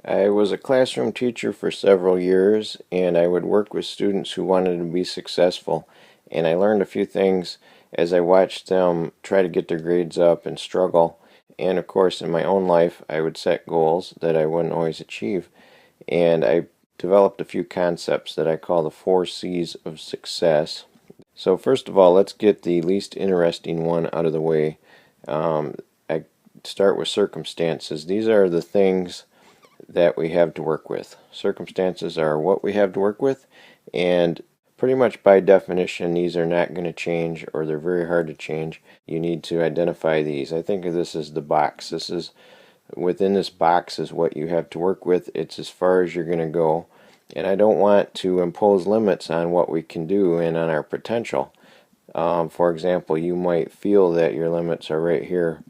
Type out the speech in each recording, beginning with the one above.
I was a classroom teacher for several years, and I would work with students who wanted to be successful. And I learned a few things as I watched them try to get their grades up and struggle. And of course, in my own life, I would set goals that I wouldn't always achieve. And I developed a few concepts that I call the 4 C's of success. So, first of all, let's get the least interesting one out of the way. I start with circumstances. These are the things that we have to work with. Circumstances are what we have to work with, and pretty much by definition, these are not going to change, or they're very hard to change. You need to identify these. I think of this as the box. This is within this box is what you have to work with. It's as far as you're going to go. And I don't want to impose limits on what we can do and on our potential. For example, you might feel that your limits are right here,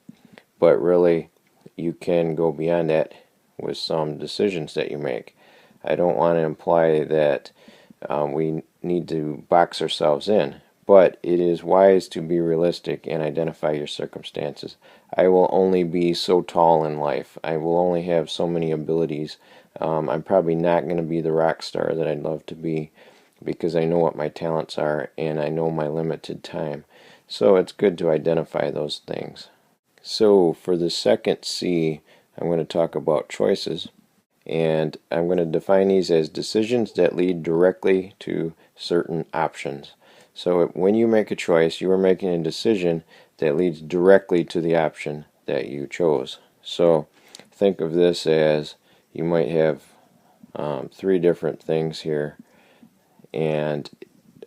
but really you can go beyond that with some decisions that you make. I don't want to imply that we need to box ourselves in, but it is wise to be realistic and identify your circumstances. I will only be so tall in life. I will only have so many abilities. I'm probably not going to be the rock star that I'd love to be because I know what my talents are and I know my limited time. So it's good to identify those things. So for the second C, I'm going to talk about choices, and I'm going to define these as decisions that lead directly to certain options. So when you make a choice, you are making a decision that leads directly to the option that you chose. So think of this as you might have 3 different things here, and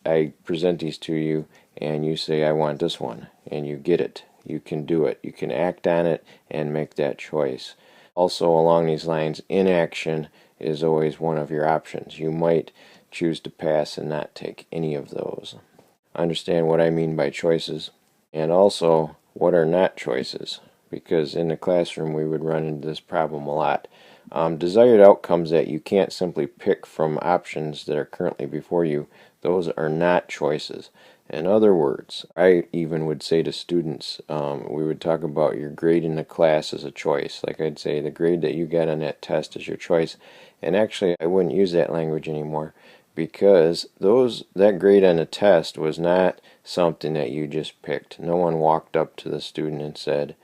I present these to you, and you say, I want this one, and you get it. You can do it. You can act on it and make that choice. Also, along these lines, inaction is always one of your options. You might choose to pass and not take any of those. Understand what I mean by choices, and also what are not choices, because in the classroom we would run into this problem a lot. Desired outcomes that you can't simply pick from options that are currently before you, those are not choices. In other words, I even would say to students, we would talk about your grade in the class as a choice. Like I'd say, the grade that you get on that test is your choice. And actually, I wouldn't use that language anymore, because that grade on the test was not something that you just picked. No one walked up to the student and said,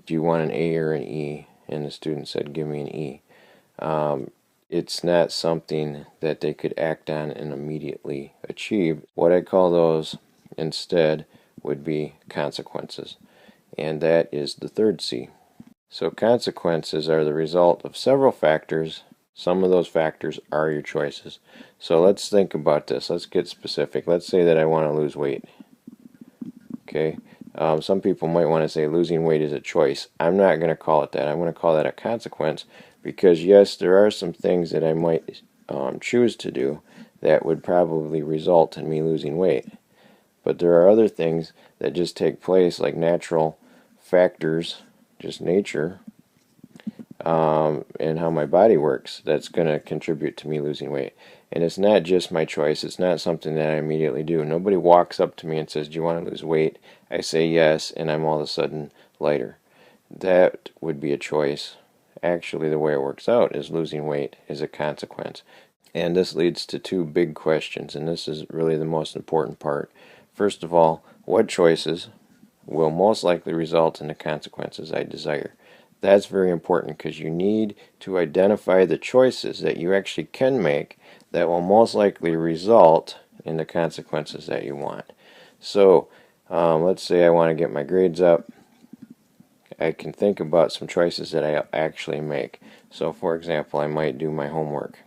do you want an A or an E? And the student said, give me an E. It's not something that they could act on and immediately achieve. What I call those instead would be consequences, and that is the third C. So consequences are the result of several factors. Some of those factors are your choices. So let's think about this. Let's get specific. Let's say that I want to lose weight. Okay. Some people might want to say losing weight is a choice. I'm not going to call it that. I'm going to call that a consequence, because yes, there are some things that I might choose to do that would probably result in me losing weight. But there are other things that just take place, like natural factors, just nature, and how my body works, that's going to contribute to me losing weight. And it's not just my choice. It's not something that I immediately do. Nobody walks up to me and says, do you want to lose weight? I say yes, and I'm all of a sudden lighter. That would be a choice. Actually, the way it works out is losing weight is a consequence. And this leads to 2 big questions, and this is really the most important part. First of all, what choices will most likely result in the consequences I desire? That's very important, because you need to identify the choices that you actually can make that will most likely result in the consequences that you want. So let's say I want to get my grades up. I can think about some choices that I actually make. So for example, I might do my homework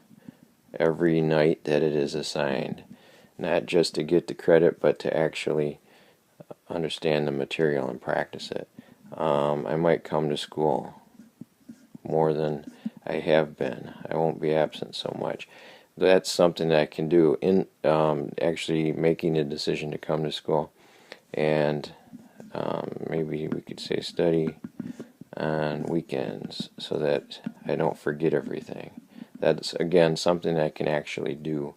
every night that it is assigned, not just to get the credit, but to actually understand the material and practice it. I might come to school more than I have been. I won't be absent so much. That's something that I can do in actually making a decision to come to school. And maybe we could say study on weekends so that I don't forget everything. That's, again, something I can actually do.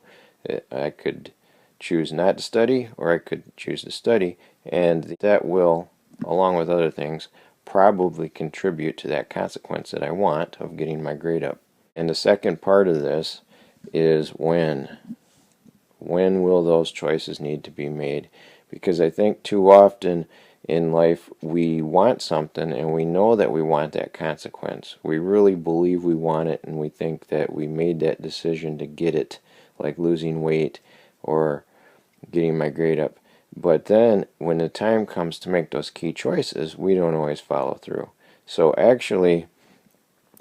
I could choose not to study, or I could choose to study, and that will, along with other things, probably contribute to that consequence that I want of getting my grade up. And the second part of this is when. When will those choices need to be made? Because I think too often in life we want something and we know that we want that consequence. We really believe we want it and we think that we made that decision to get it, like losing weight or getting my grade up. But then when the time comes to make those key choices, we don't always follow through. So actually,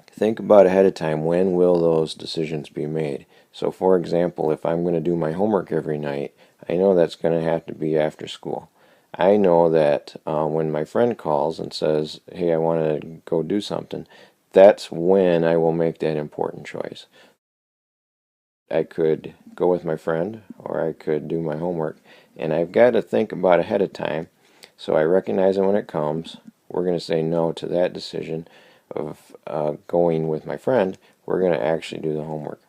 think about ahead of time, when will those decisions be made? So for example, if I'm going to do my homework every night, I know that's going to have to be after school. I know that when my friend calls and says, hey, I want to go do something, that's when I will make that important choice. I could go with my friend or I could do my homework, and I've got to think about ahead of time so I recognize it when it comes. We're going to say no to that decision of going with my friend. We're going to actually do the homework.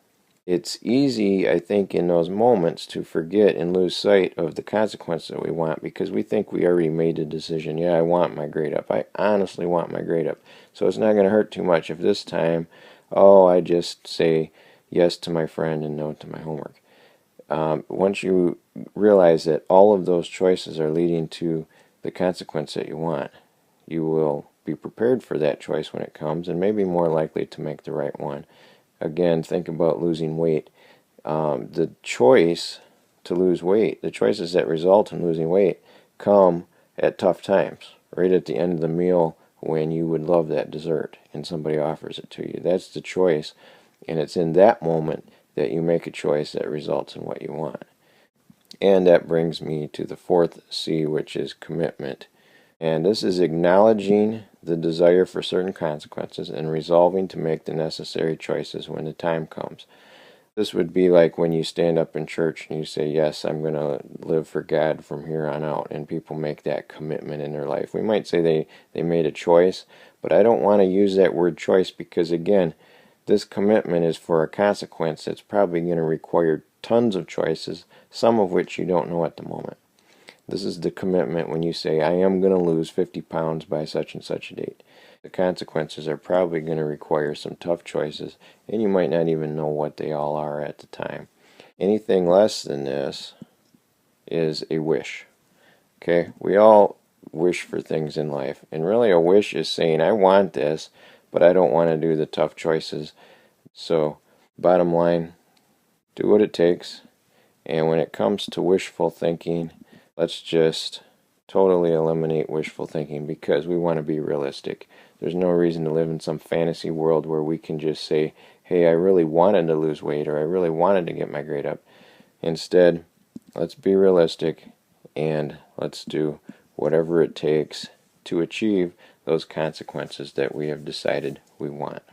It's easy, I think, in those moments to forget and lose sight of the consequence that we want because we think we already made the decision. Yeah, I want my grade up. I honestly want my grade up. So it's not going to hurt too much if this time, I just say yes to my friend and no to my homework. Once you realize that all of those choices are leading to the consequence that you want, you will be prepared for that choice when it comes and maybe more likely to make the right one. Again, think about losing weight. The choice to lose weight, the choices that result in losing weight, come at tough times, right at the end of the meal when you would love that dessert and somebody offers it to you. That's the choice, and it's in that moment that you make a choice that results in what you want. And that brings me to the fourth C, which is commitment. And this is acknowledging the desire for certain consequences and resolving to make the necessary choices when the time comes. This would be like when you stand up in church and you say, yes, I'm going to live for God from here on out, and people make that commitment in their life. We might say they made a choice, but I don't want to use that word choice because, again, this commitment is for a consequence that's probably going to require tons of choices, some of which you don't know at the moment. This is the commitment when you say, I am going to lose 50 pounds by such and such a date. The consequences are probably going to require some tough choices, and you might not even know what they all are at the time. Anything less than this is a wish. Okay? We all wish for things in life, and really a wish is saying, I want this, but I don't want to do the tough choices. So, bottom line, do what it takes, and when it comes to wishful thinking, let's just totally eliminate wishful thinking because we want to be realistic. There's no reason to live in some fantasy world where we can just say, hey, I really wanted to lose weight or I really wanted to get my grade up. Instead, let's be realistic and let's do whatever it takes to achieve those consequences that we have decided we want.